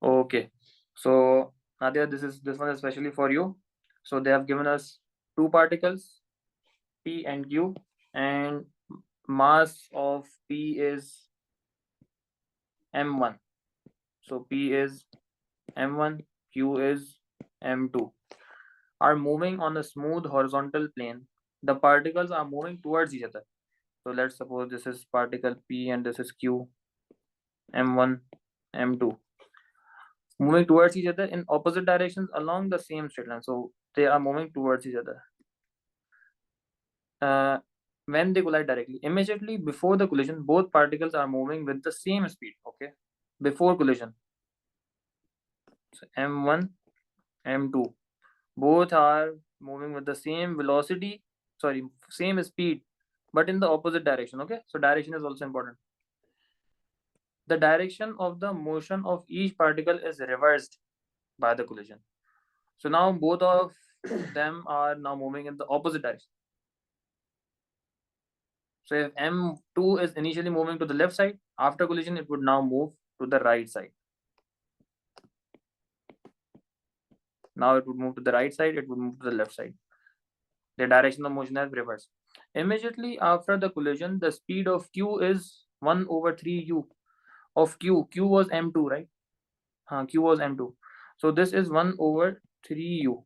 Okay, so Nadia, this one is especially for you. So they have given us two particles, P and Q, and mass of P is m1. So P is m1, Q is m2. Are moving on a smooth horizontal plane. The particles are moving towards each other. So let's suppose this is particle P and this is Q, m1, m2, moving towards each other in opposite directions along the same straight line. So they are moving towards each other. When they collide directly, immediately before the collision, both particles are moving with the same speed. Okay, before collision, so m1, m2, both are moving with the same velocity, sorry, same speed, but in the opposite direction. Okay, so direction is also important. The direction of the motion of each particle is reversed by the collision. So now both of them are now moving in the opposite direction. So if m2 is initially moving to the left side, after collision it would now move to the right side. Now it would move to the right side, it would move to the left side. The direction of motion has reversed. Immediately after the collision, the speed of q is 1 over 3 u of q. Q was m2, right? Q was m2. So this is 1 over 3 u.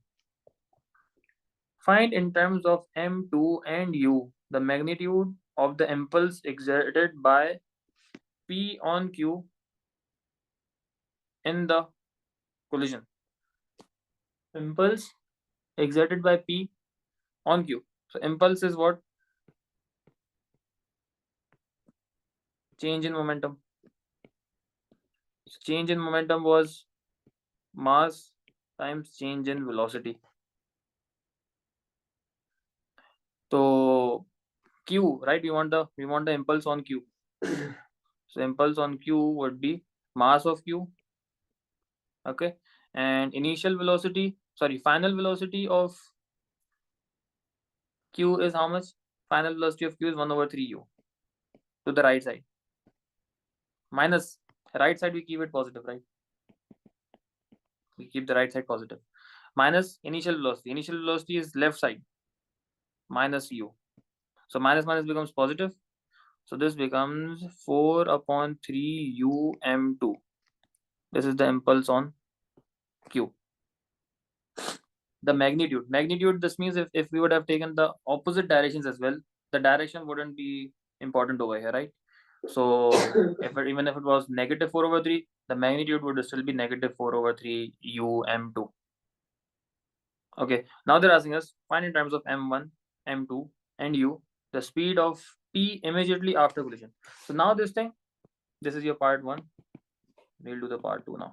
Find in terms of m2 and u the magnitude of the impulse exerted by P on Q in the collision. Impulse exerted by P on Q. So impulse is what? Change in momentum. Change in momentum was mass times change in velocity. So Q, right? We want the impulse on Q. So impulse on Q would be mass of Q. Okay, and final velocity of Q is how much? Final velocity of Q is 1 over 3 u to the right side. Minus right side, we keep it positive, right? We keep the right side positive. Minus initial velocity. Initial velocity is left side, minus u. So minus minus becomes positive. So this becomes 4 upon 3 u m2. This is the impulse on Q. The magnitude, this means if we would have taken the opposite directions as well, the direction wouldn't be important over here, right? So even if it was negative 4 over 3, the magnitude would still be negative 4 over 3 u m2. Okay, now they're asking us find in terms of m1, m2, and u the speed of P immediately after collision. So now this is your part 1. We'll do the part 2 now.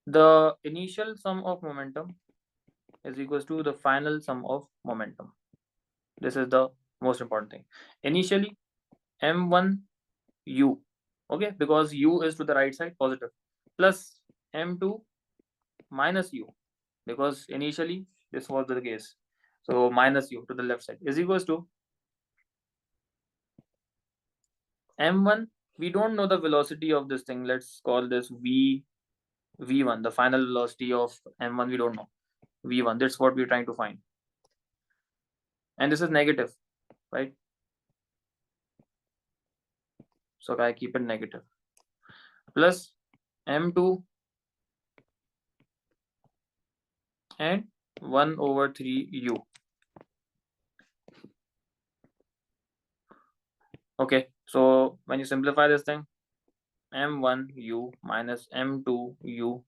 The initial sum of momentum is equals to the final sum of momentum. This is the most important thing. Initially, m1 u, okay, because u is to the right side, positive, plus m2 minus u, because initially this was the case. So minus u to the left side is equals to m1. We don't know the velocity of this thing. Let's call this v1, the final velocity of m1. We don't know v1. That's what we're trying to find. And this is negative, right? So I keep it negative. Plus m2 and 1 over 3 u. Okay, so when you simplify this thing, m1 u minus m2 u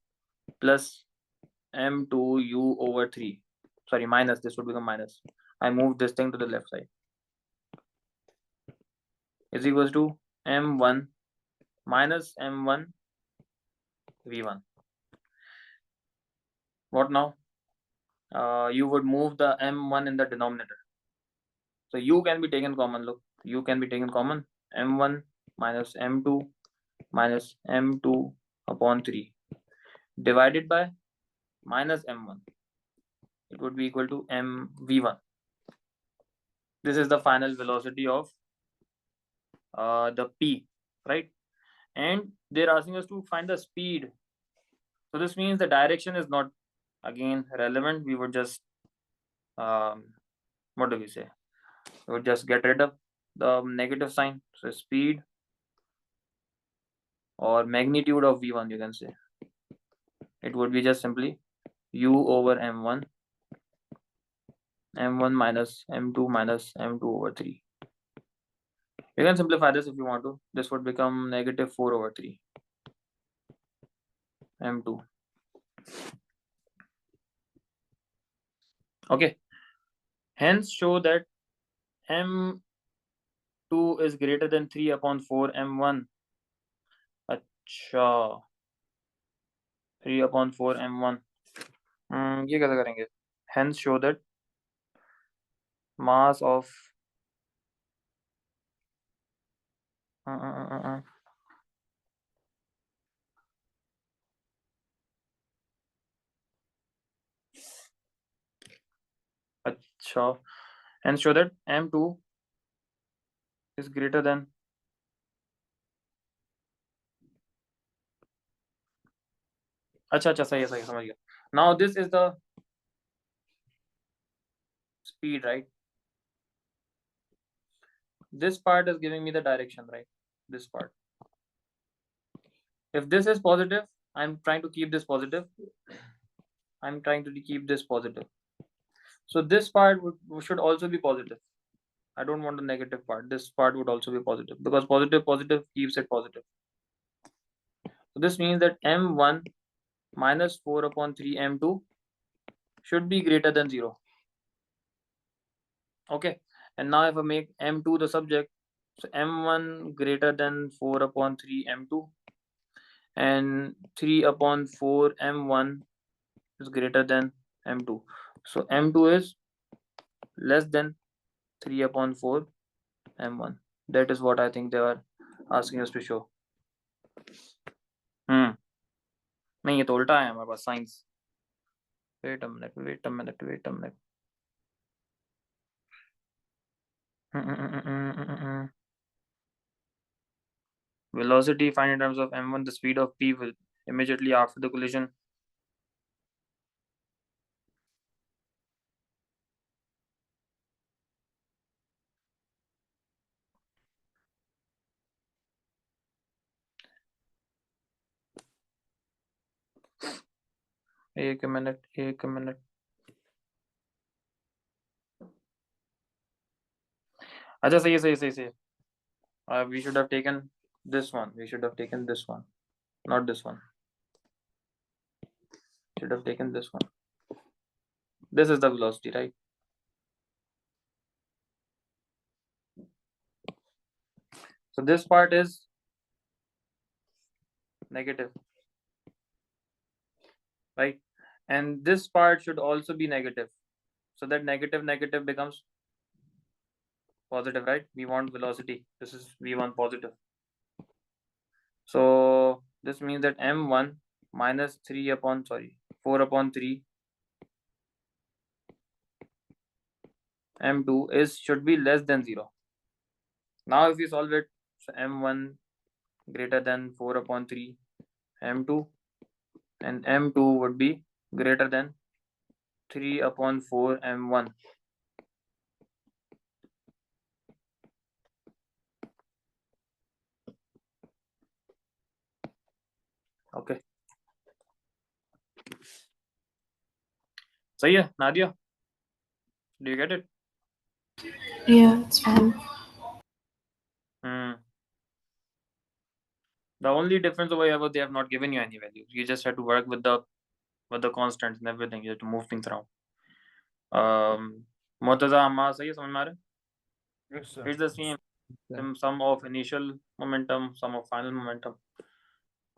plus m2 u over 3. Sorry, minus, this would become minus. I move this thing to the left side. Is equals to m1 minus m1 v1. What now? You would move the m1 in the denominator. So u can be taken common. Look, u can be taken common. m1 minus m2 minus m2 upon 3 divided by minus m1. It would be equal to mv1. This is the final velocity of the P, right? And they're asking us to find the speed. So this means the direction is not again relevant. We would just what do we say? We would just get rid of the negative sign. So speed or magnitude of v1, you can say. It would be just simply u over m1, m1 minus m2 minus m2 over 3. You can simplify this if you want to. This would become negative 4 over 3 m2. Okay. Hence show that m2 is greater than 3 upon 4 m1. अच्छा 3 upon 4 m1. ये कैसे करेंगे? Hence show that mass of अच्छा hence show that m2 is greater than अच्छा सही है समझ गया. Now this is the speed, right? This part is giving me the direction, right? This part. If this is positive, I'm trying to keep this positive. I'm trying to keep this positive. So this part should also be positive. I don't want the negative part. This part would also be positive because positive keeps it positive. So this means that m1 minus 4 upon 3 m2 should be greater than 0. Okay. And now if I make m2 the subject, so m1 greater than 4 upon 3 m2 and 3 upon 4 m1 is greater than m2. So m2 is less than 3 upon 4 m1. That is what I think they are asking us to show. नहीं ये तो उल्टा है हमारे पास science. Wait a minute. Velocity find in terms of m1, the speed of p will immediately after the collision. एक minute. अच्छा सही. We should have taken this one. Not this one. Should have taken this one. This is the velocity, right? So this part is negative, right? And this part should also be negative. So that negative becomes positive, right? We want velocity. This is v1 positive. So this means that m1 minus 4 upon 3 m2 should be less than 0. Now if we solve it, so m1 greater than 4 upon 3 m2 and m2 would be greater than 3 upon 4 m1. Okay. सही है Nadia? Do you get it? Yeah, it's fine. The only difference over here was they have not given you any values. You just have to work with the constants and everything. You have to move things around. Murtaza Amma, सही है समझ में आ रहा है? Yes, sir. It's the same. Sum of initial momentum, sum of final momentum.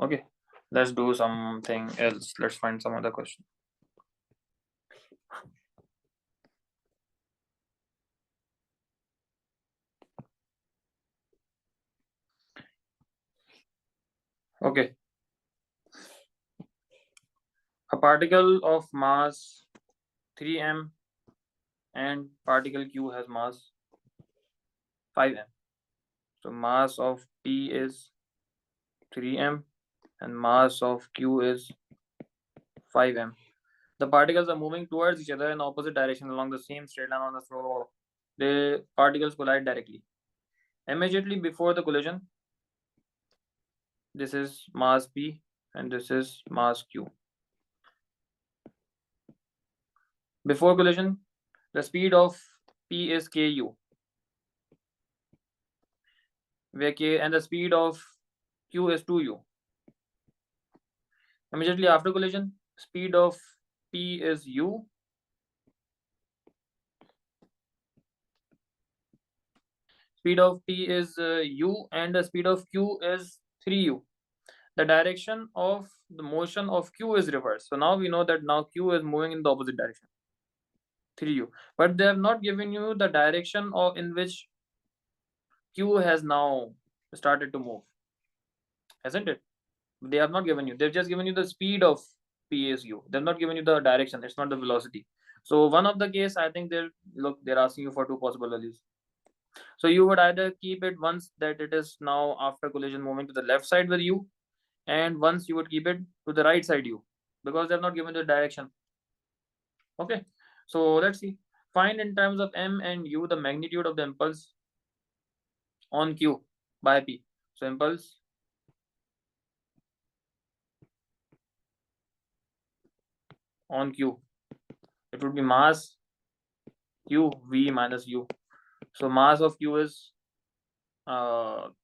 Okay, let's do something else. Let's find some other question. Okay. A particle of mass 3m and particle q has mass 5m. So mass of p is 3m, and mass of q is 5m. The particles are moving towards each other in opposite direction along the same straight line on the floor. The particles collide directly. Immediately before the collision, this is mass p and this is mass q. Before collision, the speed of p is ku, where k and the speed of q is 2u. Immediately after collision, speed of p is u, speed of p is u, and the speed of q is 3u. The direction of the motion of q is reversed. So now we know that now q is moving in the opposite direction, 3u. But they have not given you the direction or in which q has now started to move, hasn't it? They have not given you. They've just given you the speed of p is u. They've not given you the direction. It's not the velocity. So one of the case, I think they're asking you for two possible values. So you would either keep it once that it is now after collision moving to the left side with u, and once you would keep it to the right side u, because they've not given the direction. Okay, so let's see. Find in terms of m and u the magnitude of the impulse on q by p. So impulse on q, it would be mass q v minus u. So mass of q is 5m.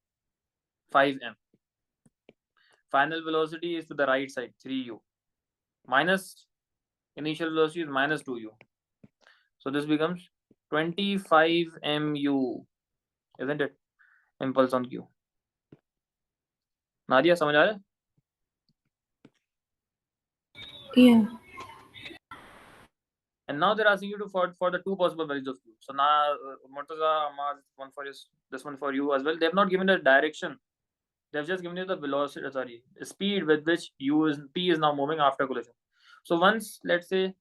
Final velocity is to the right side, 3u, minus initial velocity is minus 2u. So this becomes 25 mu, isn't it? Impulse on q. Nadia समझ आ रहा है? Yeah. And now they're asking you to for the two possible values of q. So now Murtaza, one for this one for you as well. They have not given the direction. They've just given you the velocity, sorry, speed with which p is now moving after collision. So once, let's say,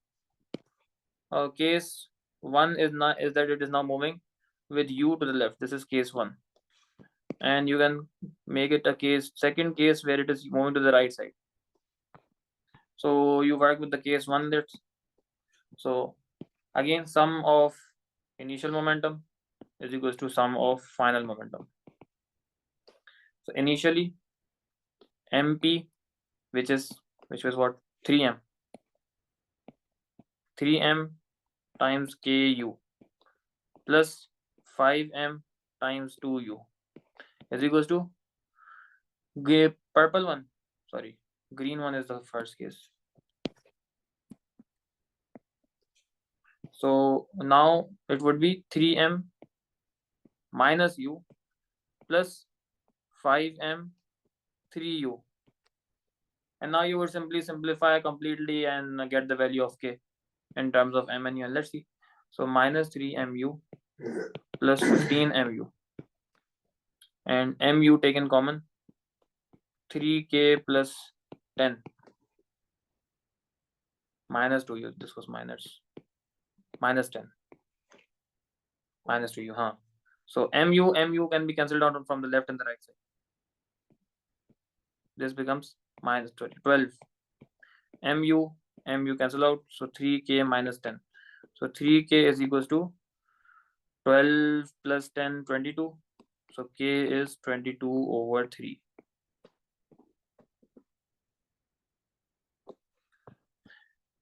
case one is that it is now moving with u to the left. This is case one, and you can make it a second case where it is moving to the right side. So you work with the case one. So again, sum of initial momentum is equals to sum of final momentum. So initially, mp, which was what, 3m times ku plus 5m times 2u is equals to purple one, sorry, green one is the first case. So now it would be 3m minus u plus 5m 3u, and now you would simply simplify completely and get the value of k in terms of m and u. Let's see. So minus 3mu plus 15mu, and mu taken common, 3k plus 10 minus 2u. This was minus 10 minus 2u, huh? So mu can be cancelled out from the left and the right side. This becomes minus 12. mu cancel out, so 3k minus 10. So 3k is equals to 12 plus 10, 22. So k is 22 over 3.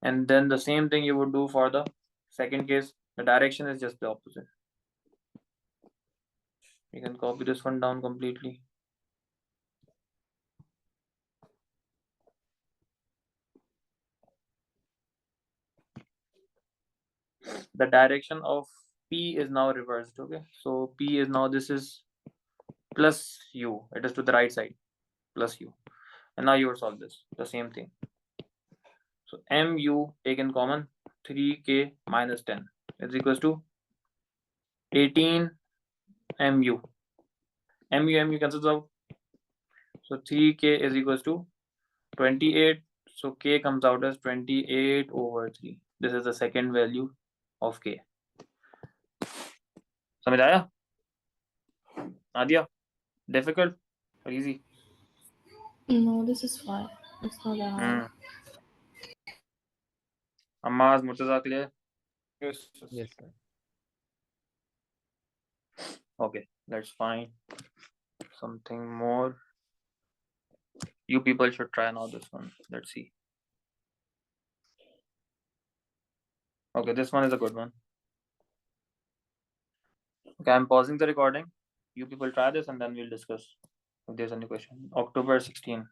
And then the same thing you would do for the second case. The direction is just the opposite. You can copy this one down completely. The direction of p is now reversed. Okay, so p is now, this is plus u, it is to the right side, plus u, and now you would solve this, the same thing. So mu taken common, 3k minus 10 is equals to 18 mu. Mu cancels out, so 3k is equals to 28. So k comes out as 28 over 3. This is the second value of k. समझ आया? Nadia, difficult or easy? No, this is fine. It's not that hard. Ammaz, Murtaza, clear? Yes. Yes, sir. Okay, let's find something more. You people should try now this one. Let's see. Okay, this one is a good one. Okay, I'm pausing the recording. You people try this and then we'll discuss if there's any question. October 16.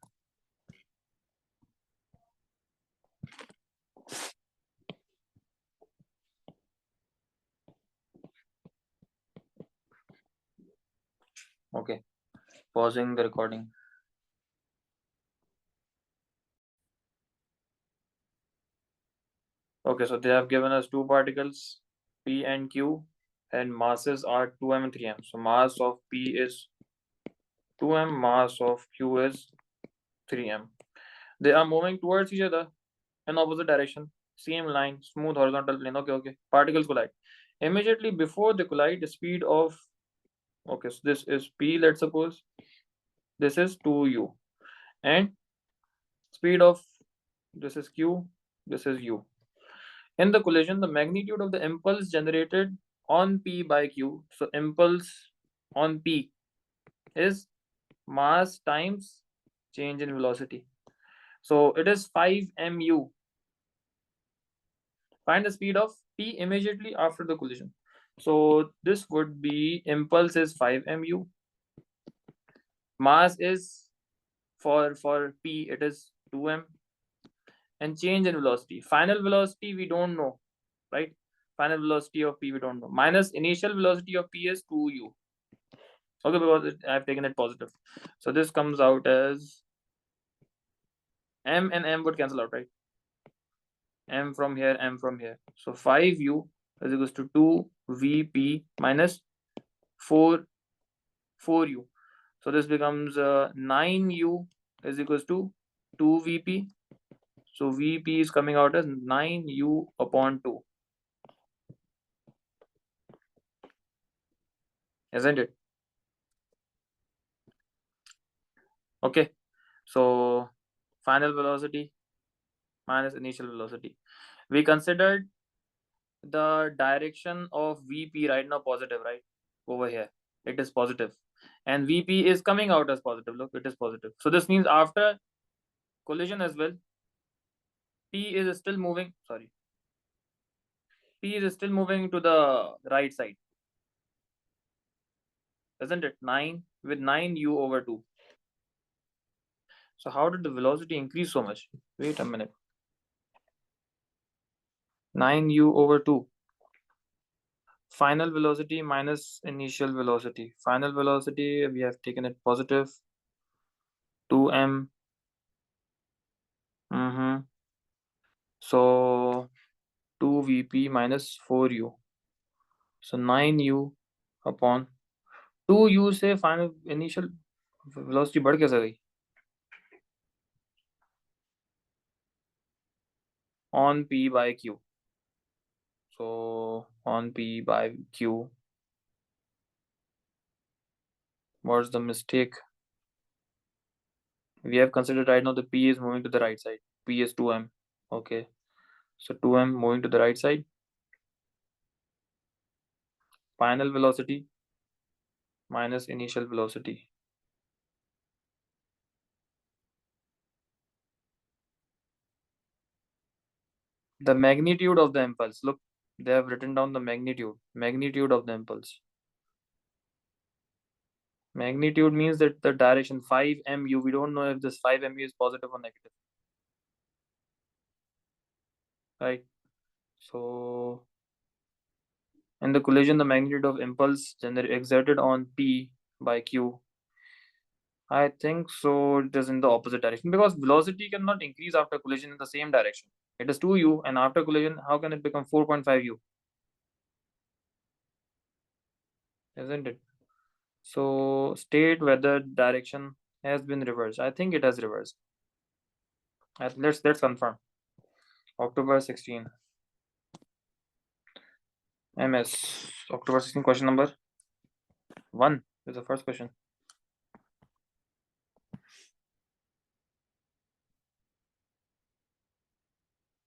Okay, pausing the recording. Okay, so they have given us two particles, P and Q, and masses are 2m and 3m. So mass of P is 2m, mass of Q is 3m. They are moving towards each other in opposite direction. Same line, smooth horizontal plane. Okay. Particles collide. Immediately before they collide, the speed of, okay, so this is P, let's suppose. This is 2u. And speed of, this is Q, this is U. In the collision, the magnitude of the impulse generated on P by Q, so impulse on P is mass times change in velocity. So it is 5 mu. Find the speed of P immediately after the collision. So this would be impulse is 5 mu. Mass is for P it is 2m, and change in velocity. Final velocity we don't know, right? Final velocity of P we don't know. Minus initial velocity of P is 2u. Okay, because I've taken it positive. So this comes out as m and m would cancel out, right? M from here, m from here. So 5u is equals to 2 Vp minus 4u. So this becomes 9u is equals to 2 Vp. So Vp is coming out as 9u upon 2. Isn't it? Okay. So final velocity minus initial velocity. We considered the direction of Vp right now positive, right? Over here. It is positive. And Vp is coming out as positive. Look, it is positive. So this means after collision as well, P is still moving. Sorry. P is still moving to the right side. Isn't it? 9 with 9u over 2. So how did the velocity increase so much? Wait a minute. 9u over 2. Final velocity minus initial velocity. Final velocity, we have taken it positive. 2m. So 2 Vp minus 4u. So 9u upon 2u से final initial velocity बढ़ कैसे गई? On P by Q. So on P by Q. What's the mistake? We have considered right now the P is moving to the right side. P is 2m. Okay. So 2m moving to the right side. Final velocity minus initial velocity. The magnitude of the impulse. Look, they have written down the magnitude of the impulse. Magnitude means that the direction 5 mu. We don't know if this 5 mu is positive or negative, right? So in the collision, the magnitude of impulse exerted on P by Q, I think so it is in the opposite direction, because velocity cannot increase after collision in the same direction. It is 2u, and after collision, how can it become 4.5u? Isn't it? So state whether direction has been reversed. I think it has reversed. Let's confirm. October 16. MS. October 16, question number 1 is the first question.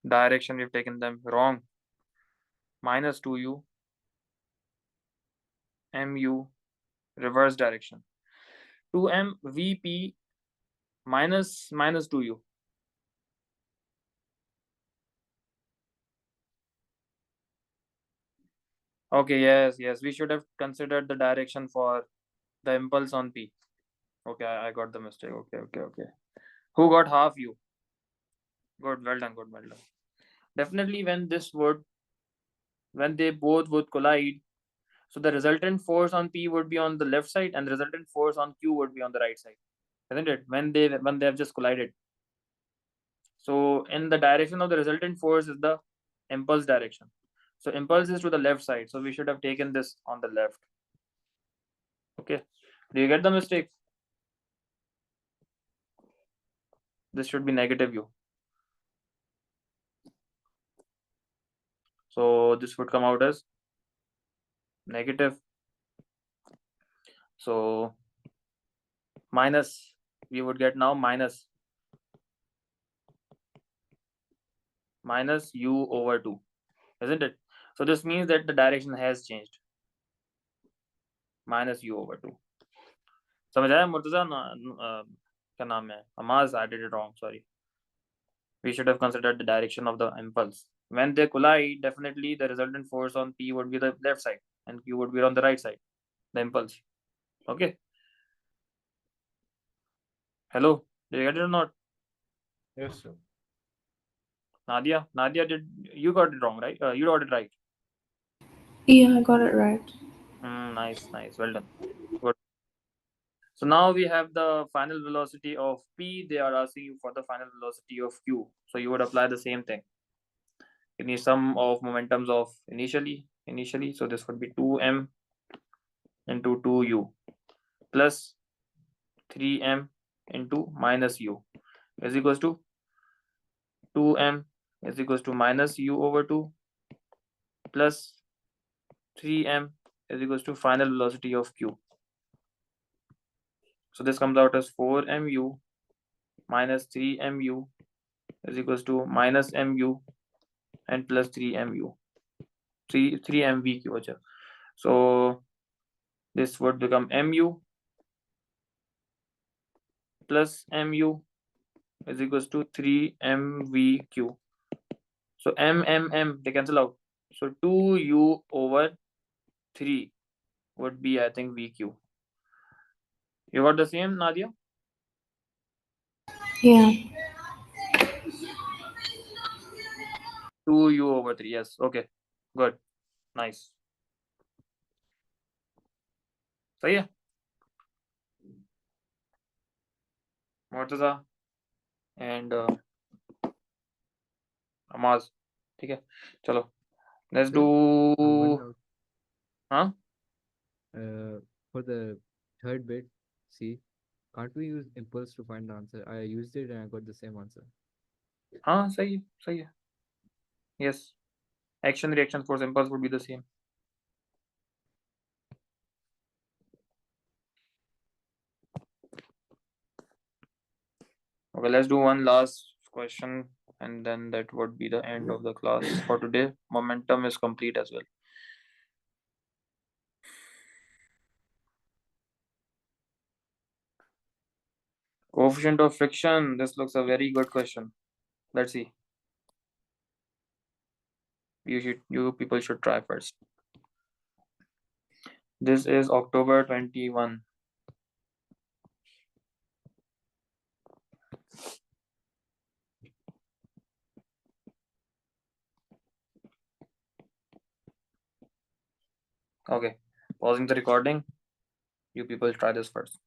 Direction, we've taken them wrong. Minus 2u, mu, reverse direction. 2m vp minus 2u. Okay, yes, we should have considered the direction for the impulse on p. Okay, I got the mistake. Okay. Who got half u? Good, well done. Definitely when they both would collide, so the resultant force on p would be on the left side and the resultant force on q would be on the right side, isn't it? When they have just collided. So in the direction of the resultant force is the impulse direction. So impulse is to the left side. So we should have taken this on the left. Okay. Do you get the mistake? This should be negative u. So this would come out as negative. So minus, we would get now minus u over 2, isn't it? So this means that the direction has changed. Minus u over 2. समझ आया मुर्तजा? क्या नाम है? Amaz, I did it wrong, sorry. We should have considered the direction of the impulse. When they collide, definitely the resultant force on P would be the left side and Q would be on the right side, the impulse. Okay. Hello, did you get it or not? Yes, sir. Nadia, you got it wrong, right? You got it right. Yeah, I got it right. Nice, well done. Good. So now we have the final velocity of P. They are asking you for the final velocity of Q. So you would apply the same thing. You need sum of momentums of initially. So this would be 2m into 2u plus 3m into minus u is equals to 2m is equals to minus u over 2 plus 3m is equals to final velocity of q. So this comes out as 4mu minus 3mu is equals to minus mu and plus 3mu. 3mvq. So this would become mu plus mu is equals to 3mvq. So m they cancel out. So 2u over 3 would be, I think, vq. You got the same, Nadia? Yeah. 2u over 3. Yes. Okay. Good. Nice. सही है Murtaza and अमाज. ठीक है, चलो let's do. हाँ, For the third bit, see, can't we use impulse to find the answer? I used it and I got the same answer. हाँ सही है. Yes, action reaction force impulse would be the same. Okay, let's do one last question and then that would be the end of the class for today. Momentum is complete as well. Coefficient of friction. This looks a very good question. Let's see. You people should try first. This is October 21. Okay, pausing the recording. You people try this first.